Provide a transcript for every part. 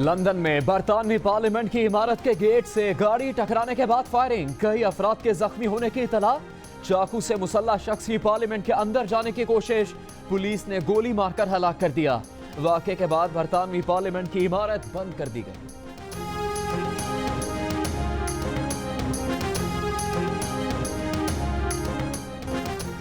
London में बरतानवी parliament की इमारत के गेट से गाड़ी टकराने के बाद फायरिंग, कई अफराद के जख्मी होने की इतला। चाकू से मुसल्लह शख्स की पार्लियामेंट के अंदर जाने की कोशिश, पुलिस ने गोली मारकर हलाक कर दिया। वाक़े के बाद बरतानवी पार्लियामेंट की इमारत बंद कर दी गई।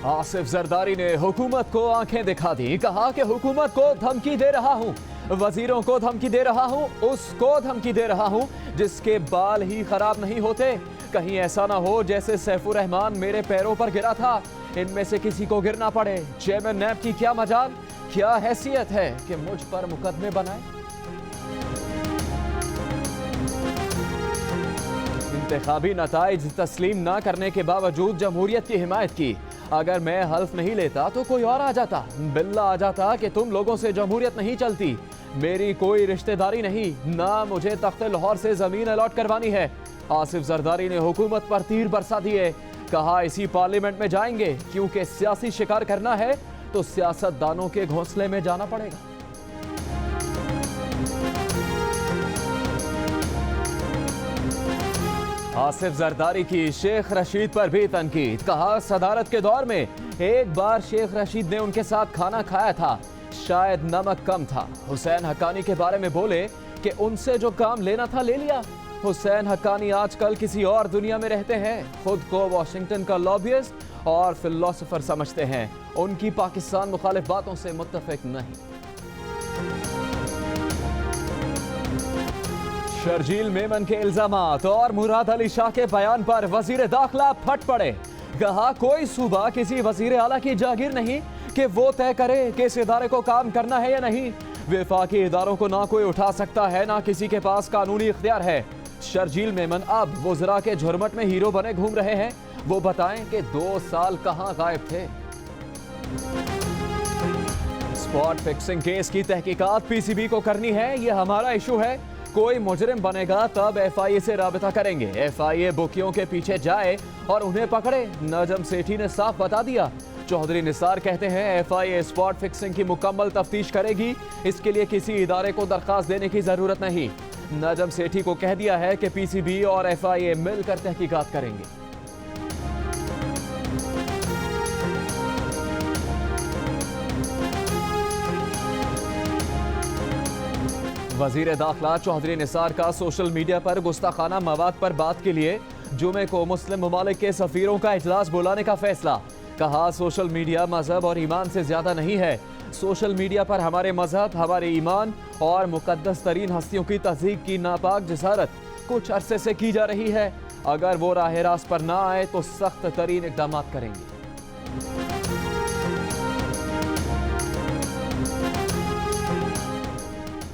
आसिफ जरदारी ने हुकूमत को आंखें दिखा दी, कहा कि हुकूमत को धमकी दे रहा हूं, वजीरों को धमकी दे रहा हूं, उसको धमकी दे रहा हूं जिसके बाल ही खराब नहीं होते। कहीं ऐसा ना हो जैसे सैफुर रहमान मेरे पैरों पर गिरा था, इनमें से किसी को गिरना पड़े। चेयरमैन नैब की क्या मजाल, क्या हैसियत है कि मुझ पर मुकदमे बनाए। इंतखाबी नताइज तस्लीम ना करने के बावजूद जमहूरियत की हिमायत की। अगर मैं हल्फ नहीं लेता तो कोई और आ जाता, बिल्ला आ जाता कि तुम लोगों से जमहूरियत नहीं चलती। मेरी कोई रिश्तेदारी नहीं, ना मुझे तख्ते लाहौर से जमीन अलॉट करवानी है। आसिफ जरदारी ने हुकूमत पर तीर बरसा दिए, कहा इसी पार्लियामेंट में जाएंगे, क्योंकि सियासी शिकार करना है तो सियासतदानों के घोंसले में जाना पड़ेगा। आसिफ जरदारी की शेख रशीद पर भी तनकीद, कहा सदारत के दौर में एक बार शेख रशीद ने उनके साथ खाना खाया था, शायद नमक कम था। हुसैन हक्कानी के बारे में बोले कि उनसे जो काम लेना था ले लिया। हुसैन हक्कानी आजकल किसी और दुनिया में रहते हैं, खुद को वॉशिंगटन का लॉबियस्ट और फिलोसोफर समझते हैं, उनकी पाकिस्तान मुखालिफ बातों से मुत्तफिक नहीं। शर्जील मेमन के इल्जामात और मुराद अली शाह के बयान पर वजीर दाखिला फट पड़े, कहा कोई सूबा किसी वजीर आला की जागीर नहीं कि वो तय करे कि इस इदारे को काम करना है या नहीं। वफाकी इदारों को ना कोई उठा सकता है, ना किसी के पास कानूनी इख्तियार है। शर्जील मेमन अब वज़रा के झुरमट में हीरो बने घूम रहे हैं, वो बताएं कि 2 साल कहां गायब थे। स्पॉट फिक्सिंग केस की तहकीकात पीसीबी को करनी है, ये हमारा इशू है। कोई मुजरिम बनेगा तब एफआईए से राबिता करेंगे, एफआईए बुकियों के पीछे जाए और उन्हें पकड़े। नजम सेठी ने साफ बता दिया। चौधरी निसार कहते हैं एफआईए स्पॉट फिक्सिंग की मुकम्मल तफ्तीश करेगी, इसके लिए किसी इदारे को दरखास्त देने की जरूरत नहीं। नजम सेठी को कह दिया है कि पीसीबी और एफआईए मिलकर तहकीकात करेंगे। वजीर दाखिला चौधरी निसार का सोशल मीडिया पर गुस्ताखाना मवाद पर बात के लिए जुमे को मुस्लिम ममालिक के सफीरों का इजलास बुलाने का फैसला। कहा सोशल मीडिया मजहब और ईमान से ज्यादा नहीं है। सोशल मीडिया पर हमारे मजहब, हमारे ईमान और मुकद्दस तरीन हस्तियों की तज़हीक की नापाक जिसारत कुछ अरसे से की जा रही है। अगर वो राह रास्त पर ना आए तो सख्त तरीन इक़दाम करेंगे।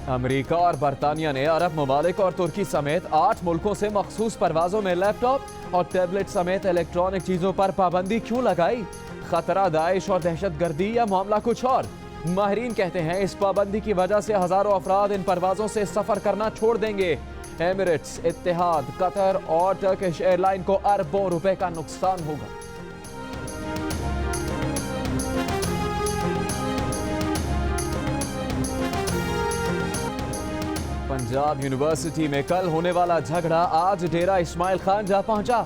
अमेरिका और बरतानिया ने अरब ममालिक और तुर्की समेत 8 मुल्कों से मखसूस परवाजों में लैपटॉप और टैबलेट समेत इलेक्ट्रॉनिक चीजों पर पाबंदी क्यों लगाई? खतरा दाइश और दहशतगर्दी या मामला कुछ और? माहिरीन कहते हैं इस पाबंदी की वजह से हजारों अफराद इन परवाजों से सफर करना छोड़ देंगे। एमिरेट्स, इत्तेहाद, कतर और टर्किश एयरलाइन को अरबों रुपए का नुकसान होगा। पंजाब यूनिवर्सिटी में कल होने वाला झगड़ा आज डेरा इस्माइल खान जा पहुंचा।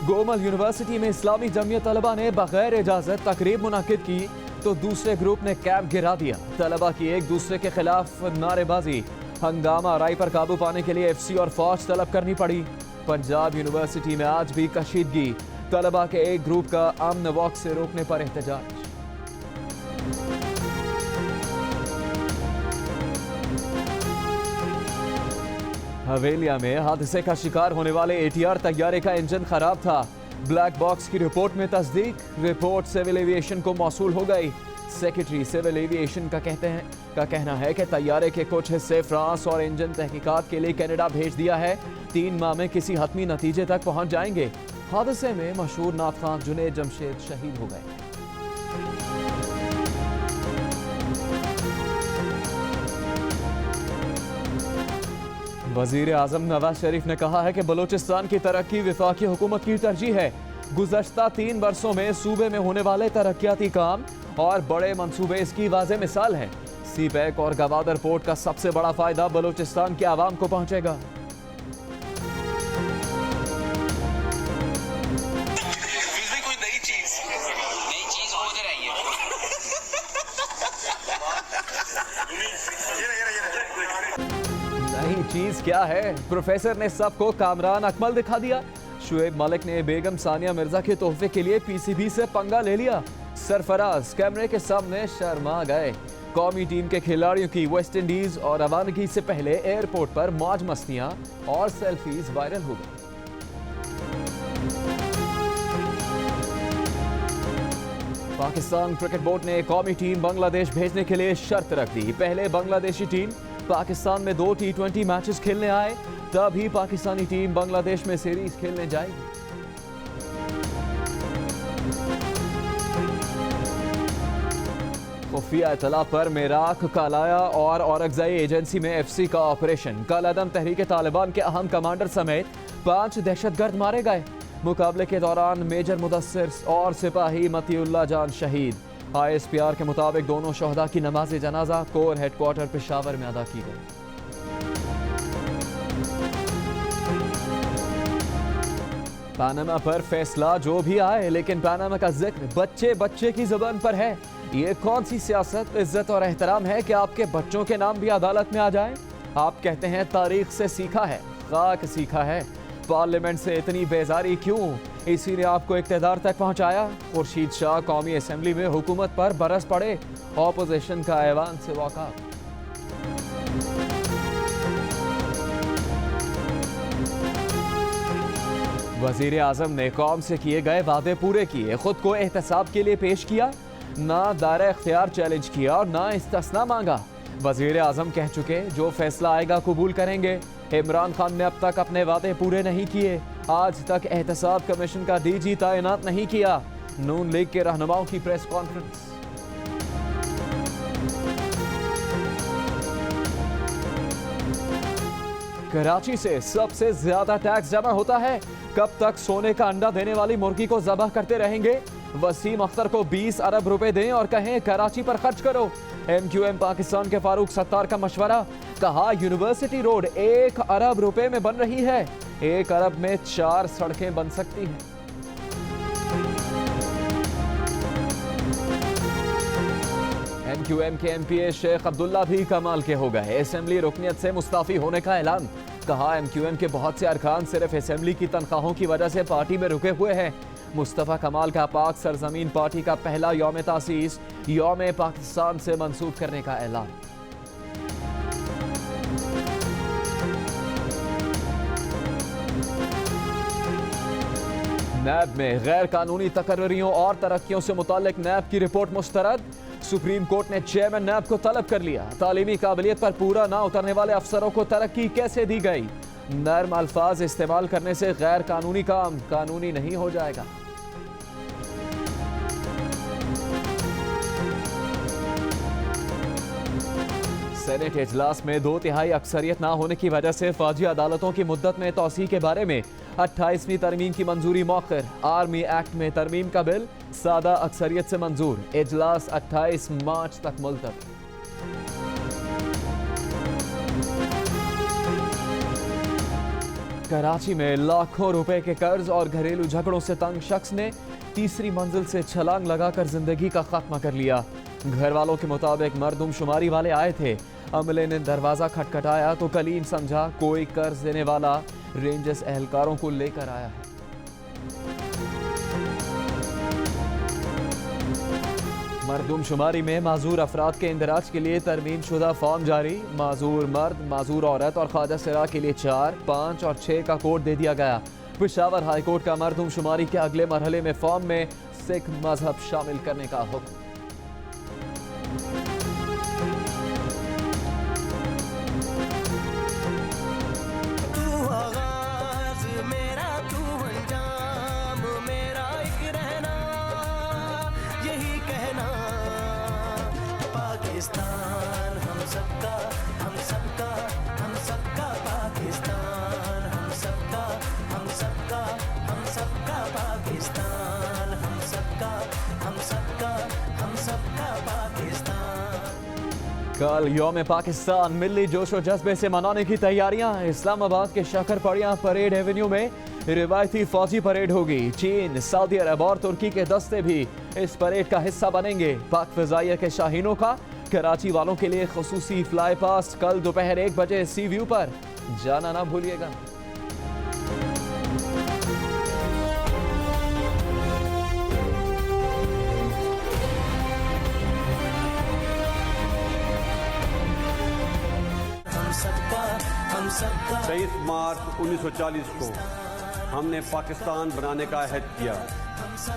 गोमल यूनिवर्सिटी में इस्लामी जमीयत तलबा ने बगैर इजाजत तकरीब मुनाकिद की तो दूसरे ग्रुप ने कैंप गिरा दिया। तलबा की एक दूसरे के खिलाफ नारेबाजी, हंगामा, राय पर काबू पाने के लिए एफसी और फौज तलब करनी पड़ी। पंजाब यूनिवर्सिटी में आज भी कशीदगी, तलबा के एक ग्रुप का अमन वॉक से रोकने पर एहतजाज। हवेलिया में हादसे का शिकार होने वाले एटीआर तैयारे का इंजन खराब था। ब्लैक बॉक्स की रिपोर्ट में तस्दीक, रिपोर्ट सिविल एविएशन को मौसूल हो गई। सेक्रेटरी सिविल एविएशन का कहना है कि तैयारे के कुछ हिस्से फ्रांस और इंजन तहकीकात के लिए कनाडा भेज दिया है। 3 माह में किसी हतमी नतीजे तक पहुंच जाएंगे। हादसे में मशहूर नात खां जुनेद जमशेद शहीद हो गए। वजीर आजम नवाज शरीफ ने कहा है कि बलूचिस्तान की तरक्की वफाकी हुकूमत की तरजीह है। गुज़श्ता 3 बरसों में सूबे में होने वाले तरक्याती काम और बड़े मंसूबे इसकी वाज़ेह मिसाल है। सी पैक और गवादर पोर्ट का सबसे बड़ा फायदा बलूचिस्तान के आवाम को पहुंचेगा। कोई नई चीज वो उधर आई है। नई चीज क्या है? प्रोफेसर ने सबको कामरान अकमल दिखा दिया। शुएब मलिक ने बेगम सानिया मिर्जा के तोहफे के लिए पीसीबी से पंगा ले लिया। सरफराज कैमरे के सामने शर्मा गए। कौमी टीम के खिलाड़ियों की वेस्ट इंडीज और रवानगी से पहले एयरपोर्ट पर मौज मस्तियां और सेल्फीज वायरल हो गई। पाकिस्तान क्रिकेट बोर्ड ने कौमी टीम बांग्लादेश भेजने के लिए शर्त रख दी। पहले बांग्लादेशी टीम पाकिस्तान में 2 T20 मैचेस खेलने आए, तभी पाकिस्तानी टीम बांग्लादेश में सीरीज खेलने जाएगी। खुफिया इतला पर मेराक, कालाया और औरकज़ई एजेंसी में एफसी का ऑपरेशन। कल-अदम तहरीक तालिबान के अहम कमांडर समेत 5 दहशतगर्द मारे गए। मुकाबले के दौरान मेजर मुदस्सिर और सिपाही मतीउल्लाह जान शहीद। ISPR के मुताबिक दोनों शहदा की नमाज जनाजा कोर हेडक्वार्टर पेशावर में अदा की गई। पनामा पर फैसला जो भी आए, लेकिन पनामा का जिक्र बच्चे बच्चे की जुबान पर है। ये कौन सी सियासत, इज्जत और एहतराम है कि आपके बच्चों के नाम भी अदालत में आ जाएं? आप कहते हैं तारीख से सीखा है, खाक सीखा है। पार्लियामेंट से इतनी बेजारी क्यों? इसी ने आपको इक़्तिदार तक पहुंचाया। खुर्शीद शाह कौमी असेंबली में हुकूमत पर बरस पड़े। ऑपोजिशन का ऐवान से वॉकआउट। वजीर आजम ने कौम से किए गए वादे पूरे किए, खुद को एहतसाब के लिए पेश किया, ना दायरा इख्तियार चैलेंज किया और ना इस्तिस्ना मांगा। वजीर आजम कह चुके जो फैसला आएगा कबूल करेंगे। इमरान खान ने अब तक अपने वादे पूरे नहीं किए। आज तक एहतसाब कमीशन का DG तैनात नहीं किया। नून लीग के रहनुमाओं की प्रेस कॉन्फ्रेंस। कराची से सबसे ज्यादा टैक्स जमा होता है। कब तक सोने का अंडा देने वाली मुर्गी को जबह करते रहेंगे? वसीम अख्तर को 20 अरब रुपए दें और कहें कराची पर खर्च करो। MQM पाकिस्तान के फारूक सत्तार का मशवरा। कहा यूनिवर्सिटी रोड 1 अरब रुपए में बन रही है। 1 अरब में 4 सड़कें बन सकती हैं। MQM के MPA शेख अब्दुल्ला भी कमाल के हो गए। असेंबली रुकनियत से मुस्ताफी होने का ऐलान। कहा MQM के बहुत से अरकान सिर्फ असेंबली की तनख्वाहों की वजह से पार्टी में रुके हुए हैं। मुस्तफ़ा कमाल का पाक सरजमीन पार्टी का पहला यौम तासीस यौम पाकिस्तान से मंसूब करने का ऐलान। नैब में गैर कानूनी तकर्रियों और तरक्कियों से मुताल्लिक नैब की रिपोर्ट मुस्तरद। सुप्रीम कोर्ट ने चेयरमैन नैब को तलब कर लिया। तालीमी काबिलियत पर पूरा ना उतरने वाले अफसरों को तरक्की कैसे दी गई? नर्म अल्फाज इस्तेमाल करने से गैर कानूनी काम कानूनी नहीं हो जाएगा। सेनेट इजलास में 2/3 अक्सरियत ना होने की वजह से फौजी अदालतों की मुद्दत में तौसीह के बारे में 28वीं तरमीम की मंजूरी मौखर। आर्मी एक्ट में तरमीम का बिल सादा अक्सरियत से मंजूर। इजलास 28 मार्च तक मुलतवी। कराची में लाखों रुपए के कर्ज और घरेलू झगड़ों से तंग शख्स ने तीसरी मंजिल से छलांग लगाकर जिंदगी का खात्मा कर लिया। घर वालों के मुताबिक मरदमशुमारी वाले आए थे। अमले ने दरवाजा खटखटाया तो कलीम समझा कोई कर्ज देने वाला रेंजर्स एहलकारों को लेकर आया है। मरदमशुमारी में माजूर अफराद के इंदराज के लिए तरमीम शुदा फॉर्म जारी। माजूर मर्द, माजूर औरत और ख्वाजा सिरा के लिए 4, 5 और 6 का कोड दे दिया गया। पेशावर हाईकोर्ट का मरदमशुमारी के अगले मरहले में फॉर्म में सिख मजहब शामिल करने का हुक्म। पाकिस्तान हम सबका, हम सबका, हम सबका पाकिस्तान, हम सबका, हम सबका, हम सबका पाकिस्तान, हम सबका, हम सबका, हम सबका। कल यौम पाकिस्तान मिली जोशो जज्बे से मनाने की तैयारियां। इस्लामाबाद के शक्करपड़िया परेड एवेन्यू में रिवायती फौजी परेड होगी। चीन, सऊदी अरब और तुर्की के दस्ते भी इस परेड का हिस्सा बनेंगे। पाक फिजाइया के शाहीनों का कराची वालों के लिए खुसूसी फ्लाई पास्ट कल दोपहर 1 बजे सी व्यू पर जाना ना भूलिएगा। हम सबका 23 मार्च 1940 को हमने पाकिस्तान बनाने का अहद किया।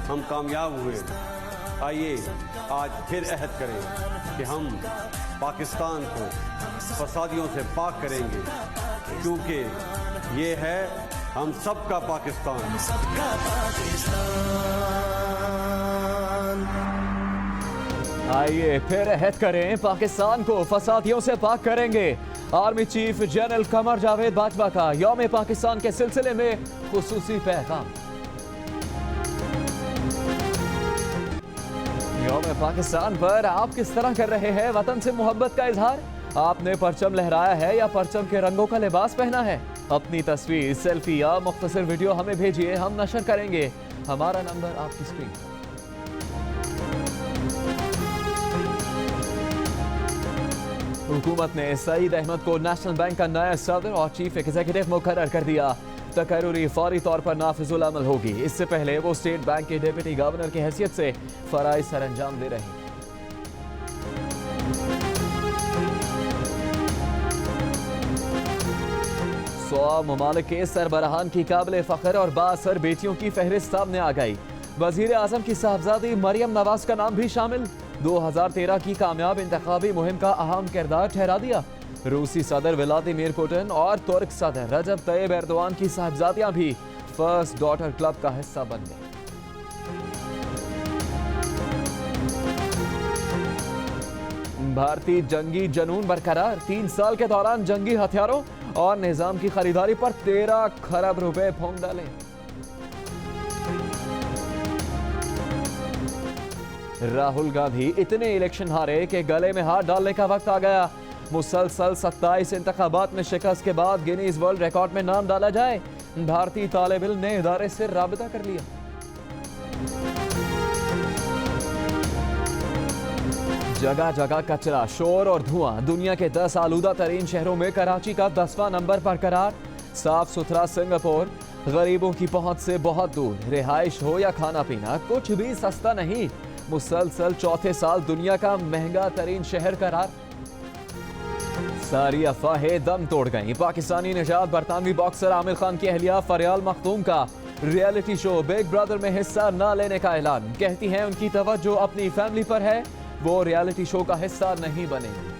हम कामयाब हुए। आइए आज फिर अहद करें कि हम पाकिस्तान को फसादियों से पाक करेंगे, क्योंकि ये है हम सबका पाकिस्तान। सबका पाकिस्तान। आइए फिर अहद करें, पाकिस्तान को फसादियों से पाक करेंगे। Army chief general Qamar Javed Bajwa का यौम पाकिस्तान के सिलसिले में खुसूसी पैगाम। यौम पाकिस्तान पर आप किस तरह कर रहे हैं वतन से मोहब्बत का इजहार? आपने परचम लहराया है या परचम के रंगों का लिबास पहना है? अपनी तस्वीर, सेल्फी या मुख्तसर वीडियो हमें भेजिए, हम नशर करेंगे। हमारा नंबर आपकी स्क्रीन पर। हुकूमत ने सईद अहमद को नेशनल बैंक का नया सदर और चीफ एग्जीक्यूटिव मुकर्रर कर दिया। तकर्री फौरी तौर पर नाफिजुल अमल होगी। इससे पहले वो स्टेट बैंक के डिप्टी गवर्नर की हैसियत से फराइज सर अंजाम दे रहे। सौ ममालिक के सरबराहान की काबिल फख्र और बासर बेटियों की फहरिस्त सामने आ गई। वजीर आजम की साहबजादी मरियम नवाज का नाम भी शामिल। 2013 की कामयाब इंतखाबी मुहिम का अहम किरदार ठहरा दिया। रूसी सदर व्लादिमीर पुतिन और तुर्क सदर रजब तैयब एर्दोआन की साहबजादियां भी फर्स्ट डॉटर क्लब का हिस्सा बन गई। भारतीय जंगी जनून बरकरार। 3 साल के दौरान जंगी हथियारों और निजाम की खरीदारी पर 13 खरब रुपए फूंक डाले। राहुल गांधी इतने इलेक्शन हारे कि गले में हाथ डालने का वक्त आ गया। मुसलसल 27 इंतखाबात में शिकस्त के बाद गिनीज वर्ल्ड रिकॉर्ड में नाम डाला जाए। भारतीय तालिब इल्म ने इदारे से राबिता कर लिया। जगह जगह कचरा, शोर और धुआं। दुनिया के 10 आलूदा तरीन शहरों में कराची का 10वां नंबर बरकरार। साफ सुथरा सिंगापुर, गरीबों की पहुंच से बहुत दूर। रिहाइश हो या खाना पीना, कुछ भी सस्ता नहीं। मुसलसल चौथे साल दुनिया का महंगा तरीन शहर करार। सारी अफवाहें दम तोड़ गईं। पाकिस्तानी निजात बरतानवी बॉक्सर आमिर खान की अहलिया फरियाल मखदूम का रियलिटी शो बिग ब्रदर में हिस्सा न लेने का ऐलान। कहती हैं उनकी तवज्जो अपनी फैमिली पर है, वो रियलिटी शो का हिस्सा नहीं बनेंगी।